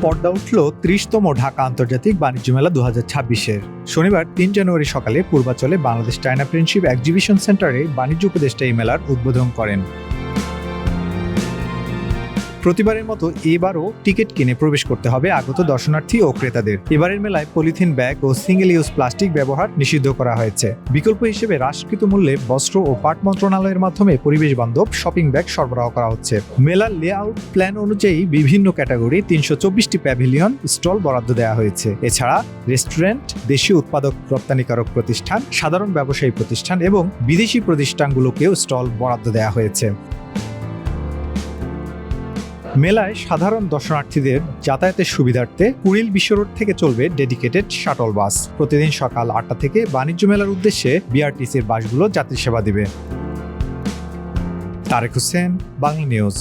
পর্দা উঠল ৩০তম ঢাকা আন্তর্জাতিক বাণিজ্য মেলা ২০২৬-এর। শনিবার ৩ জানুয়ারি সকালে পূর্বাচলে বাংলাদেশ চায়না ফ্রেন্ডশিপ এক্সিবিশন সেন্টারে বাণিজ্য উপদেষ্টা এই মেলার উদ্বোধন করেন। প্রতিবারের মতো এবারও টিকিট কিনে প্রবেশ করতে হবে আগত দর্শনার্থী ও ক্রেতাদের। এবারের মেলায় পলিথিন ব্যাগ ও সিঙ্গেল ইউজ প্লাস্টিক ব্যবহার নিষিদ্ধ করা হয়েছে। বিকল্প হিসেবে হ্রাসকৃত মূল্যে বস্ত্র ও পাট মন্ত্রণালয়ের মাধ্যমে পরিবেশ বান্ধব শপিং ব্যাগ সরবরাহ করা হচ্ছে। মেলার লেআউট প্ল্যান অনুযায়ী বিভিন্ন ক্যাটাগরি ৩২৪টি প্যাভিলিয়ন স্টল বরাদ্দ দেওয়া হয়েছে। এছাড়া রেস্টুরেন্ট, দেশীয় উৎপাদক রপ্তানিকারক প্রতিষ্ঠান, সাধারণ ব্যবসায়ী প্রতিষ্ঠান এবং বিদেশি প্রতিষ্ঠানগুলোকেও স্টল বরাদ্দ দেওয়া হয়েছে। মেলায় সাধারণ দর্শনার্থীদের যাতায়াতের সুবিধার্থে কুড়িল বিশ্ব রোড থেকে চলবে ডেডিকেটেড শাটল বাস। প্রতিদিন সকাল ৮টা থেকে বাণিজ্য মেলার উদ্দেশ্যে বিআরটিসির বাসগুলো যাত্রী সেবা দিবে। তারেক হোসেন, বাংলা নিউজ।